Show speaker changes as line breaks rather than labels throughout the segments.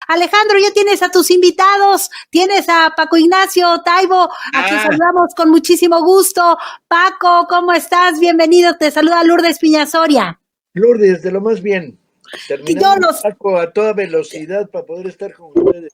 Alejandro, ya tienes a tus invitados, tienes a Paco Ignacio Taibo, a quien saludamos con muchísimo gusto. Paco, ¿cómo estás? Bienvenido, te saluda Lourdes Piñasoria.
Lourdes, de lo más bien. Terminando Paco a toda velocidad para poder estar con ustedes.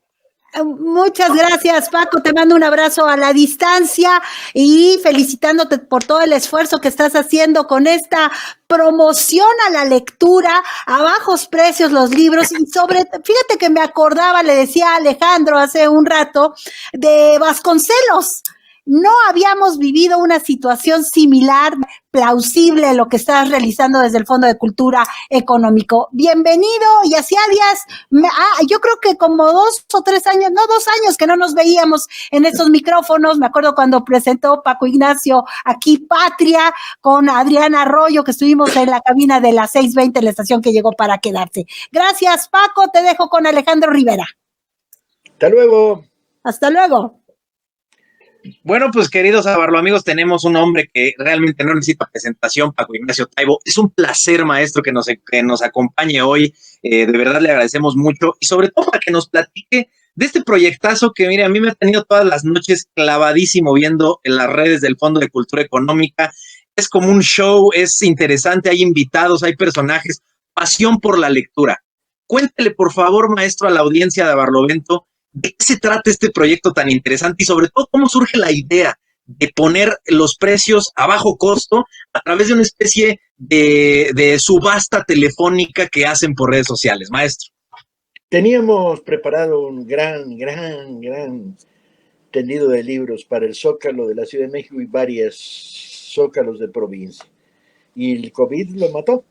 Muchas gracias, Paco. Te mando un abrazo a la distancia y felicitándote por todo el esfuerzo que estás haciendo con esta promoción a la lectura, a bajos precios los libros y fíjate que me acordaba, le decía a Alejandro hace un rato, de Vasconcelos. No habíamos vivido una situación similar, plausible, lo que estás realizando desde el Fondo de Cultura Económico. Bienvenido, y hacía días, yo creo que como 2 o 3 años, no, 2 años que no nos veíamos en estos micrófonos. Me acuerdo cuando presentó Paco Ignacio aquí Patria con Adriana Arroyo, que estuvimos en la cabina de la 620, la estación que llegó para quedarse. Gracias, Paco, te dejo con Alejandro Rivera.
Hasta luego.
Hasta luego.
Bueno, pues queridos Abarlo amigos, tenemos un hombre que realmente no necesita presentación, Paco Ignacio Taibo. Es un placer, maestro, que nos acompañe hoy. De verdad le agradecemos mucho y sobre todo para que nos platique de este proyectazo que, mire, a mí me ha tenido todas las noches clavadísimo viendo en las redes del Fondo de Cultura Económica. Es como un show, es interesante, hay invitados, hay personajes, pasión por la lectura. Cuéntele, por favor, maestro, a la audiencia de Barlovento, ¿de qué se trata este proyecto tan interesante y sobre todo cómo surge la idea de poner los precios a bajo costo a través de una especie de subasta telefónica que hacen por redes sociales, maestro?
Teníamos preparado un gran tendido de libros para el Zócalo de la Ciudad de México y varios zócalos de provincia. Y el COVID lo mató.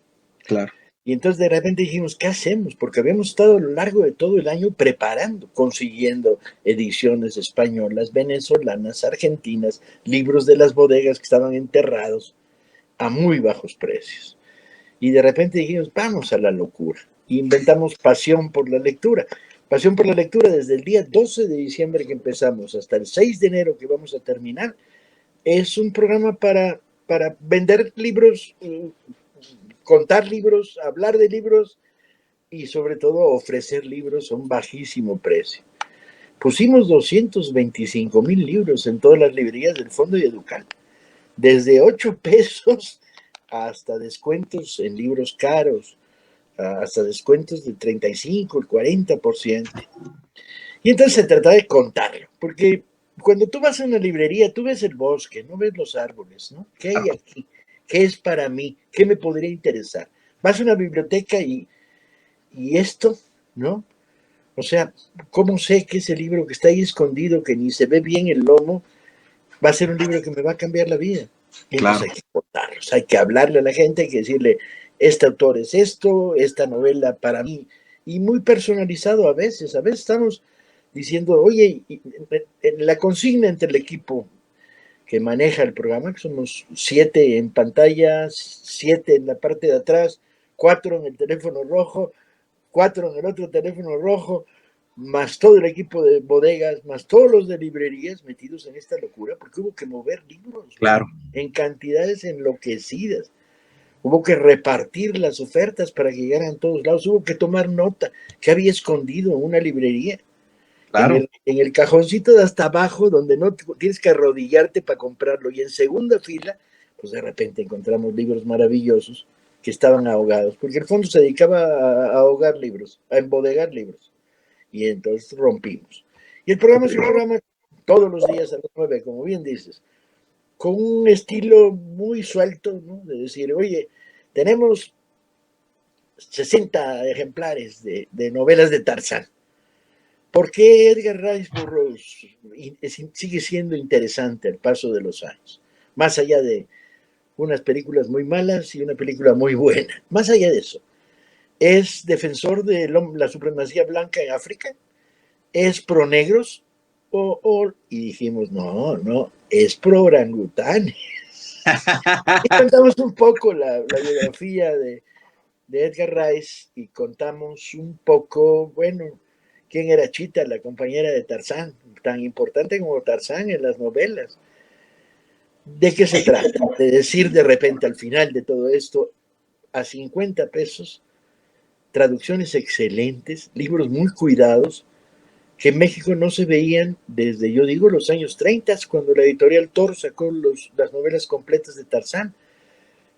Claro.
Y entonces de repente dijimos, ¿qué hacemos? Porque habíamos estado a lo largo de todo el año preparando, consiguiendo ediciones españolas, venezolanas, argentinas, libros de las bodegas que estaban enterrados a muy bajos precios. Y de repente dijimos, vamos a la locura. Y inventamos Pasión por la Lectura. Pasión por la Lectura desde el día 12 de diciembre que empezamos hasta el 6 de enero que vamos a terminar. Es un programa para vender libros, contar libros, hablar de libros y sobre todo ofrecer libros a un bajísimo precio. Pusimos 225,000 libros en todas las librerías del Fondo y Educal, desde 8 pesos hasta descuentos en libros caros, hasta descuentos del 35, el 40%. Y entonces se trata de contarlo, porque cuando tú vas a una librería, tú ves el bosque, no ves los árboles, ¿no? ¿Qué hay aquí? ¿Qué es para mí? ¿Qué me podría interesar? Vas a una biblioteca y esto, ¿no? O sea, ¿cómo sé que ese libro que está ahí escondido, que ni se ve bien el lomo, va a ser un libro que me va a cambiar la vida? Y entonces hay que contarlos, hay que hablarle a la gente, hay que decirle, este autor es esto, esta novela para mí, y muy personalizado a veces estamos diciendo, oye, en la consigna entre el equipo que maneja el programa, que somos 7 en pantalla, 7 en la parte de atrás, 4 en el teléfono rojo, 4 en el otro teléfono rojo, más todo el equipo de bodegas, más todos los de librerías metidos en esta locura, porque hubo que mover libros,
claro,
en cantidades enloquecidas. Hubo que repartir las ofertas para que llegaran a todos lados, hubo que tomar nota que había escondido en una librería.
Claro.
En el cajoncito de hasta abajo, donde no tienes que arrodillarte para comprarlo, y en segunda fila, pues de repente encontramos libros maravillosos que estaban ahogados, porque el fondo se dedicaba a ahogar libros, a embodegar libros, y entonces rompimos. Y el programa es un programa todos los días a las 9, como bien dices, con un estilo muy suelto, ¿no? De decir, oye, tenemos 60 ejemplares de novelas de Tarzán. ¿Por qué Edgar Rice Burroughs sigue siendo interesante al paso de los años? Más allá de unas películas muy malas y una película muy buena. Más allá de eso, ¿es defensor de la supremacía blanca en África? ¿Es pro negros? Y dijimos, no, es pro orangutanes. Y contamos un poco la biografía de Edgar Rice y contamos un poco, bueno, quién era Chita, la compañera de Tarzán, tan importante como Tarzán en las novelas. ¿De qué se trata? De decir de repente al final de todo esto, a 50 pesos, traducciones excelentes, libros muy cuidados, que en México no se veían desde, yo digo, los años 30, cuando la editorial Thor sacó las novelas completas de Tarzán.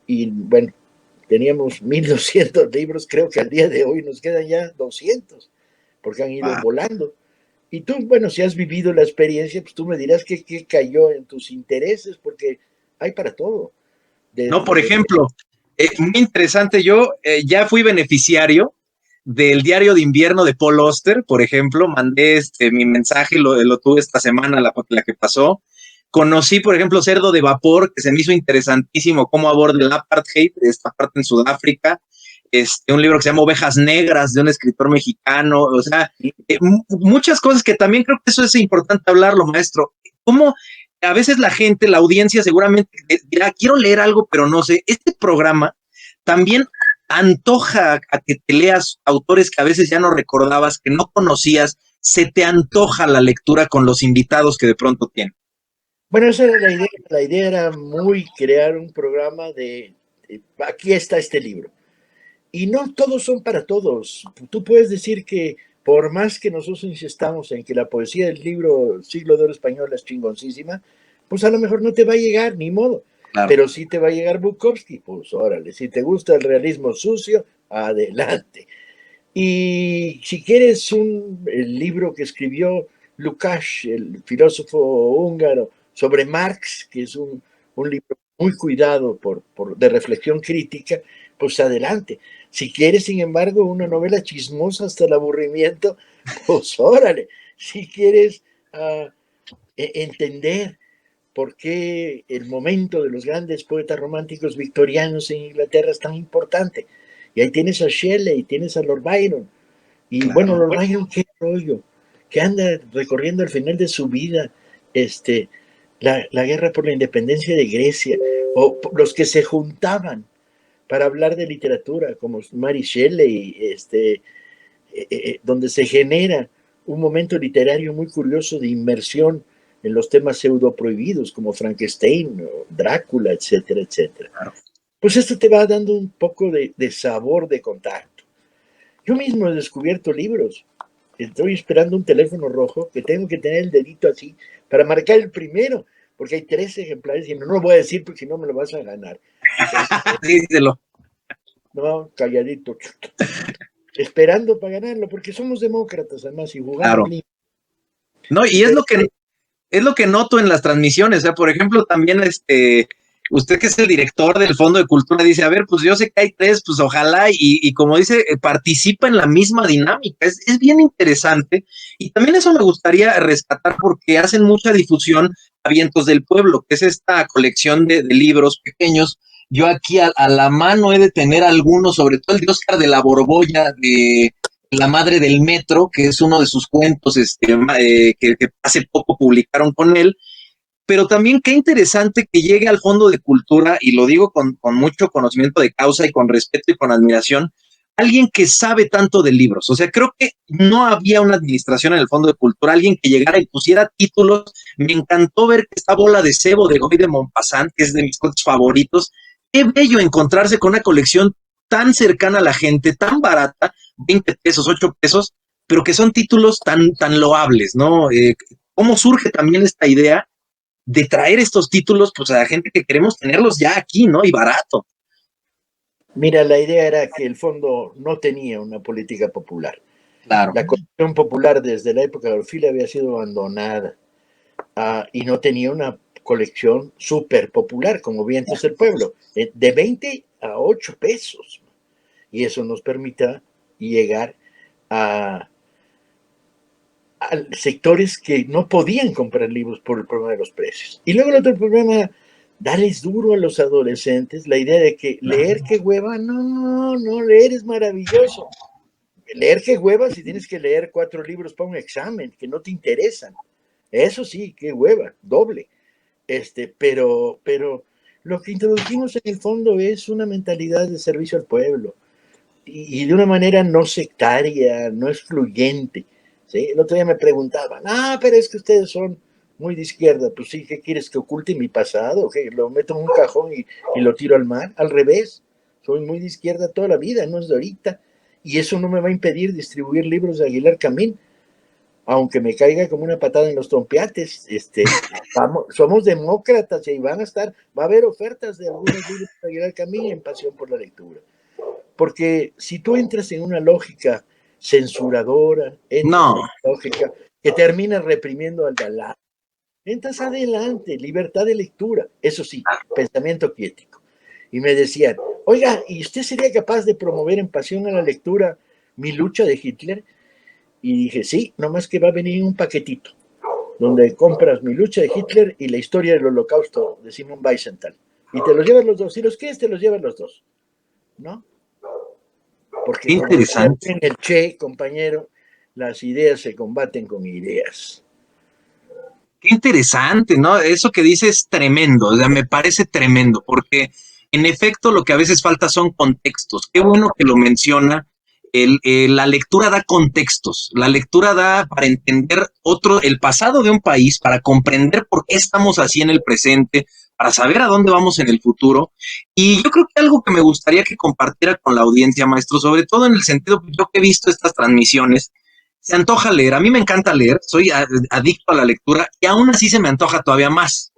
Y bueno, teníamos 1200 libros, creo que al día de hoy nos quedan ya 200, porque han ido volando. Y tú, bueno, si has vivido la experiencia, pues tú me dirás qué cayó en tus intereses, porque hay para todo.
No, por ejemplo, muy interesante, yo ya fui beneficiario del diario de invierno de Paul Auster, por ejemplo, mandé mi mensaje, lo tuve esta semana, la que pasó. Conocí, por ejemplo, Cerdo de Vapor, que se me hizo interesantísimo cómo aborda el apartheid, esta parte en Sudáfrica. Un libro que se llama Ovejas Negras, de un escritor mexicano. O sea, muchas cosas que también creo que eso es importante hablarlo, maestro. ¿Cómo a veces la gente, la audiencia seguramente dirá, quiero leer algo, pero no sé? Este programa también antoja a que te leas autores que a veces ya no recordabas, que no conocías, se te antoja la lectura con los invitados que de pronto tienen.
Bueno, esa era la idea era muy crear un programa aquí está este libro. Y no todos son para todos. Tú puedes decir que por más que nosotros insistamos en que la poesía del libro Siglo de Oro Español es chingoncísima, pues a lo mejor no te va a llegar, ni modo. Claro. Pero sí te va a llegar Bukowski, pues órale. Si te gusta el realismo sucio, adelante. Y si quieres el libro que escribió Lukács, el filósofo húngaro, sobre Marx, que es un libro muy cuidado de reflexión crítica, pues adelante. Si quieres, sin embargo, una novela chismosa hasta el aburrimiento, pues órale. Si quieres entender por qué el momento de los grandes poetas románticos victorianos en Inglaterra es tan importante. Y ahí tienes a Shelley, tienes a Lord Byron. Y claro, bueno, Lord Byron, qué rollo, que anda recorriendo al final de su vida la guerra por la independencia de Grecia, o los que se juntaban para hablar de literatura, como Mary Shelley, donde se genera un momento literario muy curioso de inmersión en los temas pseudo prohibidos, como Frankenstein, o Drácula, etcétera, etcétera. Claro. Pues esto te va dando un poco de sabor de contacto. Yo mismo he descubierto libros. Estoy esperando un teléfono rojo que tengo que tener el dedito así para marcar el primero, porque hay 3 ejemplares y no lo voy a decir porque si no me lo vas a ganar.
Díselo.
No, calladito. Esperando para ganarlo, porque somos demócratas además y jugamos.
Claro. No, y es lo que noto en las transmisiones. O sea, por ejemplo, también usted que es el director del Fondo de Cultura dice, a ver, pues yo sé que hay 3, pues ojalá, y como dice, participa en la misma dinámica. Es bien interesante, y también eso me gustaría rescatar porque hacen mucha difusión a Vientos del Pueblo, que es esta colección de libros pequeños. Yo aquí a la mano he de tener algunos, sobre todo el de Óscar de la Borbolla, de La Madre del Metro, que es uno de sus cuentos que hace poco publicaron con él. Pero también qué interesante que llegue al Fondo de Cultura, y lo digo con mucho conocimiento de causa y con respeto y con admiración, alguien que sabe tanto de libros. O sea, creo que no había una administración en el Fondo de Cultura, alguien que llegara y pusiera títulos. Me encantó ver que esta Bola de Cebo de Guy de Maupassant, que es de mis cuentos favoritos. Qué bello encontrarse con una colección tan cercana a la gente, tan barata, 20 pesos, 8 pesos, pero que son títulos tan loables, ¿no? ¿Cómo surge también esta idea de traer estos títulos, pues, a la gente que queremos tenerlos ya aquí, ¿no? Y barato.
Mira, la idea era que el fondo no tenía una política popular.
Claro.
La colección popular desde la época de Orfila había sido abandonada y no tenía una colección súper popular como Vientos del Pueblo, de 20 a 8 pesos. Y eso nos permita llegar a sectores que no podían comprar libros por el problema de los precios. Y luego el otro problema, darles duro a los adolescentes, la idea de que leer qué hueva, no, leer es maravilloso. Leer qué hueva si tienes que leer 4 libros para un examen que no te interesan. Eso sí, qué hueva, doble. Pero lo que introdujimos en el fondo es una mentalidad de servicio al pueblo y de una manera no sectaria, no excluyente. ¿Sí? El otro día me preguntaban, pero es que ustedes son muy de izquierda. Pues sí, ¿qué quieres? ¿Que oculte mi pasado? ¿Que lo meto en un cajón y lo tiro al mar? Al revés, soy muy de izquierda toda la vida, no es de ahorita. Y eso no me va a impedir distribuir libros de Aguilar Camín, aunque me caiga como una patada en los trompeates. Somos demócratas y va a haber ofertas de algunos libros de Aguilar Camín en Pasión por la Lectura. Porque si tú entras en una lógica censuradora, entras en una lógica que termina reprimiendo al Dalai, entras adelante, libertad de lectura, eso sí, pensamiento crítico. Y me decían, oiga, ¿y usted sería capaz de promover en Pasión a la Lectura Mi lucha de Hitler? Y dije, sí, nomás que va a venir un paquetito, donde compras Mi lucha de Hitler y la historia del Holocausto de Simon Wiesenthal. Y te los llevas los dos. Si los quieres, te los llevas los dos. ¿No? Porque
Qué
como
interesante.
en el Che, compañero, las ideas se combaten con ideas.
Qué interesante, ¿no? Eso que dices es tremendo, o sea, me parece tremendo, porque en efecto lo que a veces falta son contextos. Qué bueno que lo menciona. La lectura da contextos, la lectura da para entender el pasado de un país, para comprender por qué estamos así en el presente, para saber a dónde vamos en el futuro. Y yo creo que algo que me gustaría que compartiera con la audiencia, maestro, sobre todo en el sentido, yo que he visto estas transmisiones, se antoja leer. A mí me encanta leer, soy adicto a la lectura y aún así se me antoja todavía más.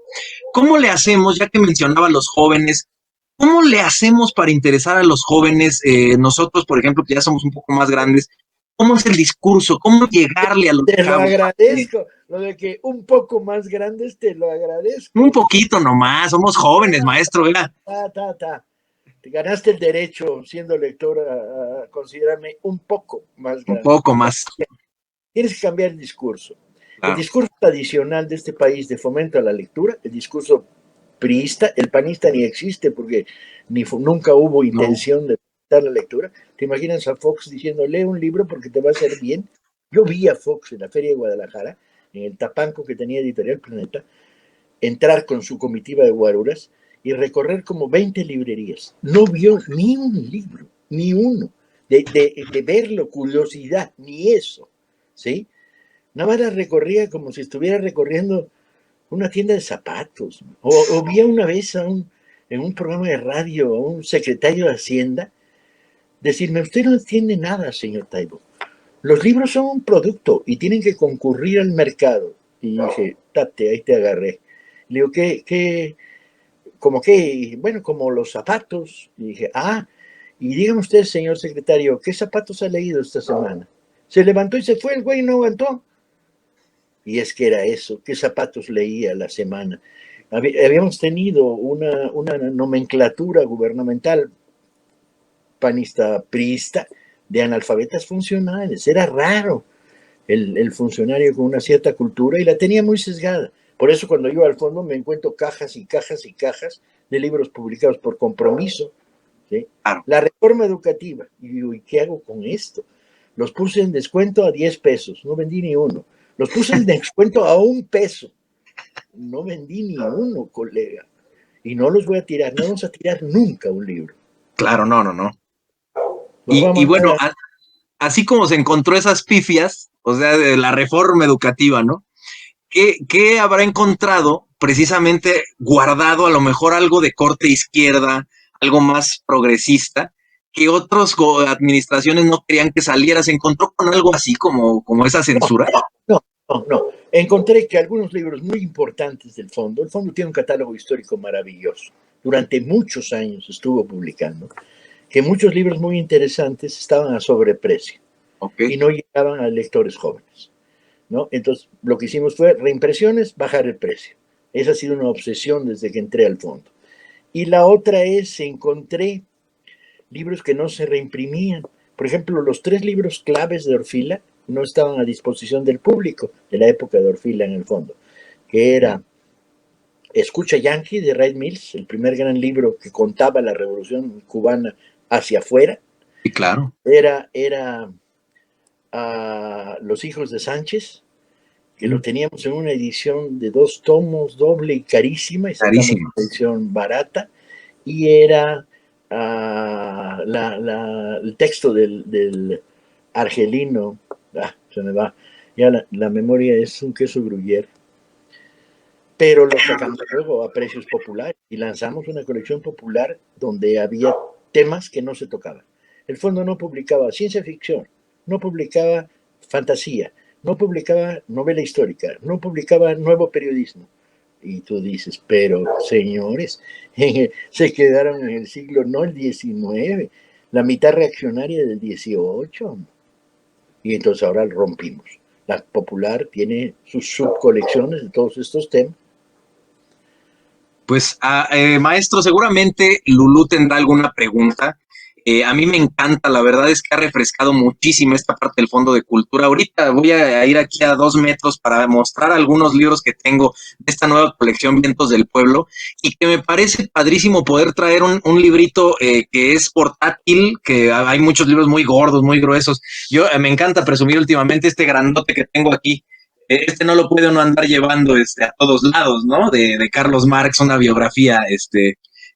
¿Cómo le hacemos, ya que mencionaba a los jóvenes, cómo le hacemos para interesar a los jóvenes, nosotros, por ejemplo, que ya somos un poco más grandes, cómo es el discurso, cómo llegarle a los
Te lo
chavos?
agradezco, lo de que un poco más grandes te lo agradezco.
Un poquito nomás, somos jóvenes, maestro, ¿verdad?
Te ganaste el derecho, siendo lector, a considerarme un poco más
Un
grande.
poco más.
Tienes que cambiar el discurso. El
Claro.
discurso tradicional de este país de fomento a la lectura, el discurso priista, el panista ni existe porque nunca hubo intención de fomentar la lectura. ¿Te imaginas a Fox diciendo, lee un libro porque te va a hacer bien? Yo vi a Fox en la Feria de Guadalajara, en el tapanco que tenía Editorial Planeta, entrar con su comitiva de guaruras y recorrer como 20 librerías. No vio ni un libro, ni uno, de verlo, curiosidad, ni eso, ¿sí? Nada más la recorría como si estuviera recorriendo una tienda de zapatos. O vi una vez en un programa de radio a un secretario de Hacienda decirme, usted no entiende nada, señor Taibo. Los libros son un producto y tienen que concurrir al mercado. Y dije, tate, ahí te agarré. Le digo, como qué? Bueno, como los zapatos. Y dije, y dígame usted, señor secretario, ¿qué zapatos ha leído esta semana? Se levantó y se fue, el güey no aguantó. Y es que era eso, ¿qué zapatos leía la semana? Habíamos tenido una nomenclatura gubernamental panista priista de analfabetas funcionales. Era raro el funcionario con una cierta cultura y la tenía muy sesgada. Por eso cuando yo al fondo me encuentro cajas y cajas y cajas de libros publicados por compromiso. ¿Sí?
Claro.
La reforma educativa. Y digo, ¿y qué hago con esto? Los puse en descuento a 10 pesos, no vendí ni uno. Los puse en descuento a $1. No vendí ni uno, colega. Y no los voy a tirar, no vamos a tirar nunca un libro.
Claro, no.
Los voy a
Y bueno,
mandar
así como se encontró esas pifias, o sea, de la reforma educativa, ¿no? ¿Qué habrá encontrado precisamente guardado a lo mejor algo de corte izquierda, algo más progresista, que otras administraciones no querían que saliera? ¿Se encontró con algo así como esa censura?
No. Encontré que algunos libros muy importantes del fondo, el fondo tiene un catálogo histórico maravilloso. Durante muchos años estuvo publicando que muchos libros muy interesantes estaban a sobreprecio y no llegaban a lectores jóvenes, ¿no? Entonces, lo que hicimos fue reimpresiones, bajar el precio. Esa ha sido una obsesión desde que entré al fondo. Y la otra es, encontré libros que no se reimprimían. Por ejemplo, los 3 libros claves de Orfila no estaban a disposición del público de la época de Orfila en el fondo, que era Escucha Yankee de Ray Mills, el primer gran libro que contaba la revolución cubana hacia afuera.
Sí, claro.
Era Los hijos de Sánchez, que lo teníamos en una edición de 2 tomos, doble y carísima, y sacamos una edición barata, y era el texto del argelino, se me va, ya la memoria es un queso gruyere, pero lo sacamos luego a precios populares y lanzamos una colección popular donde había temas que no se tocaban. El fondo no publicaba ciencia ficción, no publicaba fantasía, no publicaba novela histórica, no publicaba nuevo periodismo. Y tú dices, pero señores, se quedaron en el siglo, no el XIX, la mitad reaccionaria del XVIII. Y entonces ahora rompimos. La Popular tiene sus subcolecciones de todos estos temas.
Pues, maestro, seguramente Lulú tendrá alguna pregunta. A mí me encanta, la verdad es que ha refrescado muchísimo esta parte del Fondo de Cultura. Ahorita voy a ir aquí a 2 metros para mostrar algunos libros que tengo de esta nueva colección Vientos del Pueblo y que me parece padrísimo poder traer un librito que es portátil, que hay muchos libros muy gordos, muy gruesos. Yo me encanta presumir últimamente este grandote que tengo aquí. Este no lo puede uno andar llevando a todos lados, ¿no? De Carlos Marx, una biografía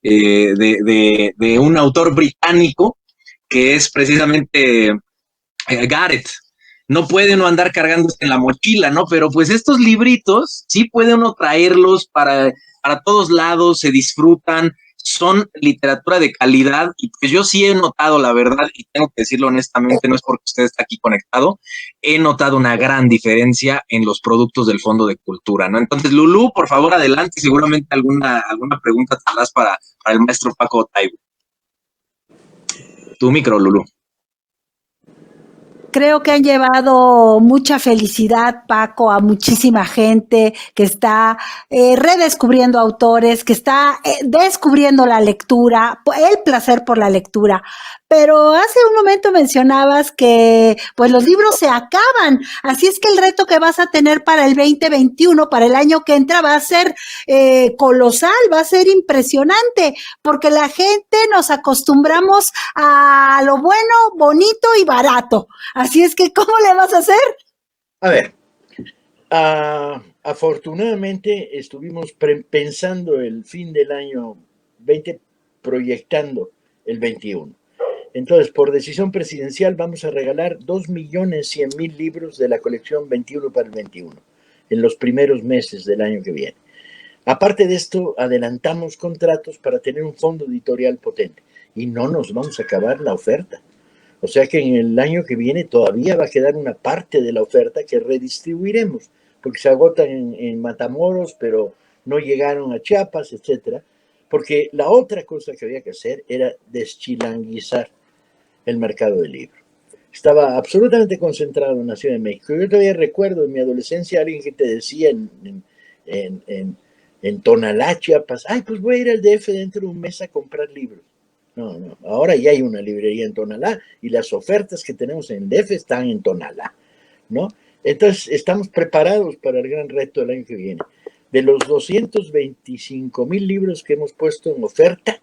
de un autor británico que es precisamente Gareth. No puede uno andar cargando en la mochila, ¿no? Pero pues estos libritos sí puede uno traerlos para todos lados, se disfrutan, son literatura de calidad y pues yo sí he notado, la verdad, y tengo que decirlo honestamente, no es porque usted está aquí conectado, he notado una gran diferencia en los productos del Fondo de Cultura, ¿no? Entonces, Lulú, por favor, adelante, seguramente alguna pregunta tendrás para el maestro Paco Taibo. Tu micro, Lulú.
Creo que han llevado mucha felicidad, Paco, a muchísima gente que está redescubriendo autores, que está descubriendo la lectura, el placer por la lectura. Pero hace un momento mencionabas que pues los libros se acaban, así es que el reto que vas a tener para el 2021, para el año que entra, va a ser colosal, va a ser impresionante, porque la gente nos acostumbramos a lo bueno, bonito y barato. Así es que, ¿cómo le vas a hacer?
A ver, afortunadamente estuvimos pensando el fin del año 20, proyectando el 21. Entonces, por decisión presidencial, vamos a regalar 2.100.000 libros de la colección 21 para el 21, en los primeros meses del año que viene. Aparte de esto, adelantamos contratos para tener un fondo editorial potente y no nos vamos a acabar la oferta. O sea que en el año que viene todavía va a quedar una parte de la oferta que redistribuiremos, porque se agotan en Matamoros, pero no llegaron a Chiapas, etcétera. Porque la otra cosa que había que hacer era deschilanguizar el mercado del libro. Estaba absolutamente concentrado en la Ciudad de México. Yo todavía recuerdo en mi adolescencia alguien que te decía en Tonalá, Chiapas, ay, pues voy a ir al DF dentro de un mes a comprar libros. No, ahora ya hay una librería en Tonalá y las ofertas que tenemos en DF están en Tonalá, ¿no? Entonces, estamos preparados para el gran reto del año que viene. De los 225.000 libros que hemos puesto en oferta,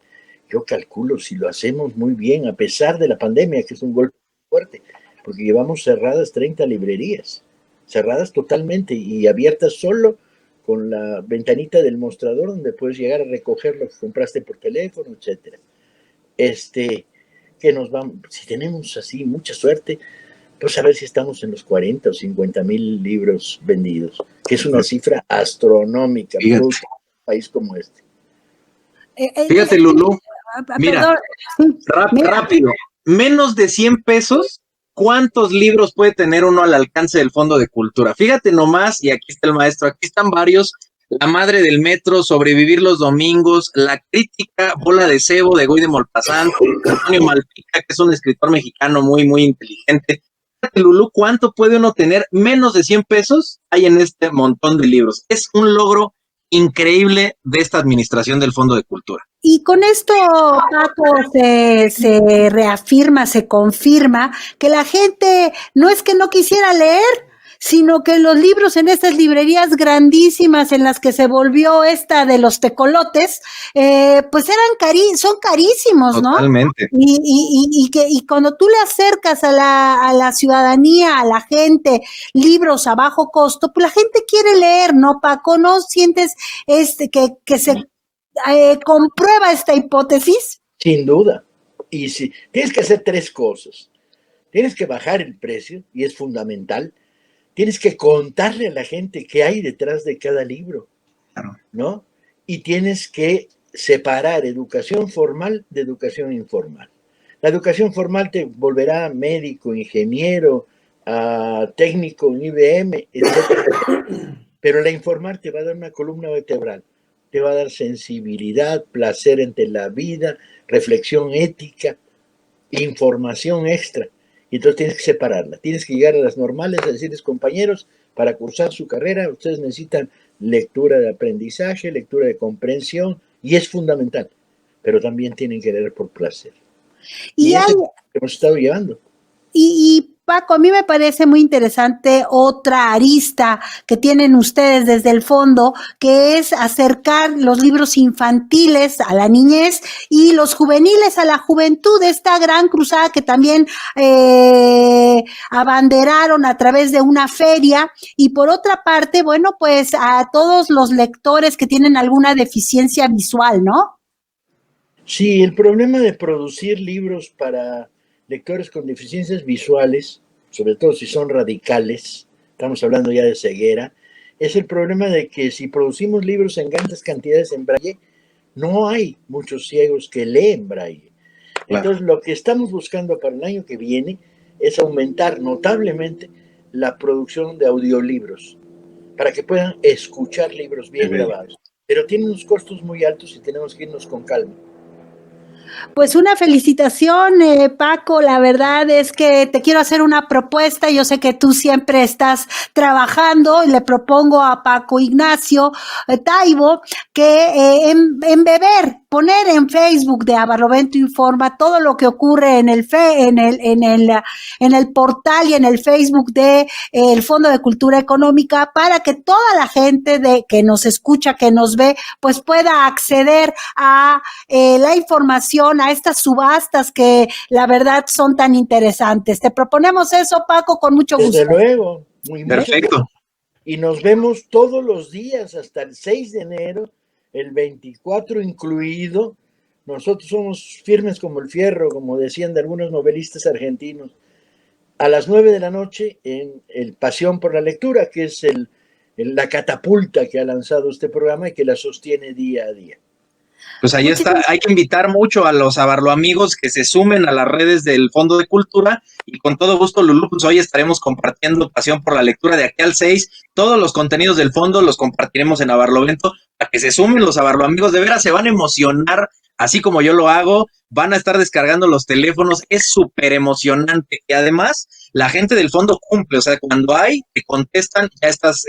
yo calculo si lo hacemos muy bien, a pesar de la pandemia, que es un golpe fuerte, porque llevamos cerradas 30 librerías, cerradas totalmente y abiertas solo con la ventanita del mostrador donde puedes llegar a recoger lo que compraste por teléfono, etcétera. Que nos vamos, si tenemos así mucha suerte, pues a ver si estamos en los 40 o 50.000 libros vendidos, que es una cifra astronómica para un país como este.
Fíjate, Lulú, mira, rápido, menos de 100 pesos, ¿cuántos libros puede tener uno al alcance del Fondo de Cultura? Fíjate nomás, y aquí está el maestro, aquí están varios. La madre del metro, Sobrevivir los domingos, La crítica, Bola de cebo de Goy de Molpazán, Antonio Malpica, que es un escritor mexicano muy, muy inteligente. Lulú, ¿cuánto puede uno tener? Menos de 100 pesos hay en este montón de libros. Es un logro increíble de esta administración del Fondo de Cultura.
Y con esto, Paco, se reafirma, se confirma que la gente no es que no quisiera leer, sino que los libros en estas librerías grandísimas en las que se volvió esta de los tecolotes, pues son carísimos, ¿no?
Totalmente.
Y cuando tú le acercas a la ciudadanía, a la gente, libros a bajo costo, pues la gente quiere leer, ¿no, Paco? ¿No sientes que se comprueba esta hipótesis?
Sin duda. Y si tienes que hacer 3 cosas. Tienes que bajar el precio, y es fundamental. Tienes que contarle a la gente qué hay detrás de cada libro, ¿no? Y tienes que separar educación formal de educación informal. La educación formal te volverá médico, ingeniero, técnico en IBM, etc. Pero la informal te va a dar una columna vertebral, te va a dar sensibilidad, placer entre la vida, reflexión ética, información extra. Y entonces tienes que separarla, tienes que llegar a las normales, a decirles, compañeros, para cursar su carrera, ustedes necesitan lectura de aprendizaje, lectura de comprensión, y es fundamental, pero también tienen que leer por placer. Y eso es lo que hemos estado llevando.
Y Paco, a mí me parece muy interesante otra arista que tienen ustedes desde el fondo, que es acercar los libros infantiles a la niñez y los juveniles a la juventud, esta gran cruzada que también abanderaron a través de una feria. Y por otra parte, bueno, pues a todos los lectores que tienen alguna deficiencia visual, ¿no?
Sí, el problema de producir libros para lectores con deficiencias visuales, sobre todo si son radicales, estamos hablando ya de ceguera, es el problema de que si producimos libros en grandes cantidades en braille, no hay muchos ciegos que leen braille. Entonces, lo que estamos buscando para el año que viene es aumentar notablemente la producción de audiolibros, para que puedan escuchar libros bien grabados. Pero tienen unos costos muy altos y tenemos que irnos con calma.
Pues una felicitación, Paco. La verdad es que te quiero hacer una propuesta. Yo sé que tú siempre estás trabajando y le propongo a Paco Ignacio Taibo que poner en Facebook de A Barlovento Informa todo lo que ocurre en el portal y en el Facebook de el Fondo de Cultura Económica, para que toda la gente que nos escucha, que nos ve, pues pueda acceder a la información, a estas subastas que la verdad son tan interesantes. Te proponemos eso, Paco, con mucho gusto.
Desde luego, muy
perfecto.
Y nos vemos todos los días hasta el 6 de enero, el 24 incluido. Nosotros somos firmes como el fierro, como decían de algunos novelistas argentinos. A las 9 de la noche en el Pasión por la Lectura, que es la catapulta que ha lanzado este programa y que la sostiene día a día.
Pues ahí está, hay que invitar mucho a los abarloamigos que se sumen a las redes del Fondo de Cultura, y con todo gusto, Lulú, pues hoy estaremos compartiendo Pasión por la Lectura de aquí al 6, todos los contenidos del fondo los compartiremos en Abarlovento, para que se sumen los abarloamigos, de veras se van a emocionar, así como yo lo hago, van a estar descargando los teléfonos, es súper emocionante, y además la gente del fondo cumple, o sea, cuando te contestan, ya estás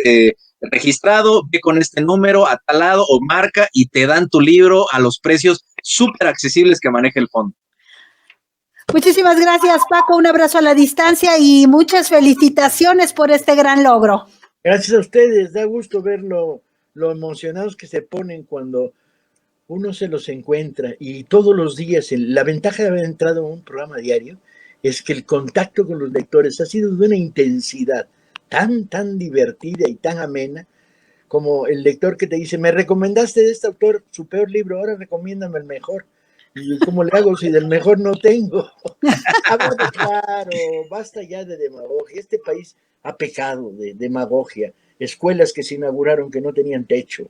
registrado, ve con este número a tal lado o marca y te dan tu libro a los precios súper accesibles que maneja el fondo.
Muchísimas gracias, Paco, un abrazo a la distancia y muchas felicitaciones por este gran logro.
Gracias a ustedes, da gusto ver lo emocionados que se ponen cuando uno se los encuentra, y todos los días. La ventaja de haber entrado a un programa diario es que el contacto con los lectores ha sido de una intensidad tan divertida y tan amena, como el lector que te dice, me recomendaste de este autor su peor libro, ahora recomiéndame el mejor. ¿Y cómo le hago si del mejor no tengo? Claro, basta ya de demagogia. Este país ha pecado de demagogia. Escuelas que se inauguraron que no tenían techo.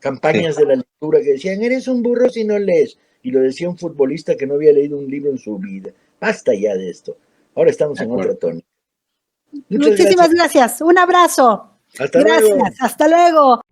Campañas de la lectura que decían, eres un burro si no lees. Y lo decía un futbolista que no había leído un libro en su vida. Basta ya de esto. Ahora estamos en otra tónica.
Muchísimas gracias. Un abrazo.
Hasta luego.
Hasta luego.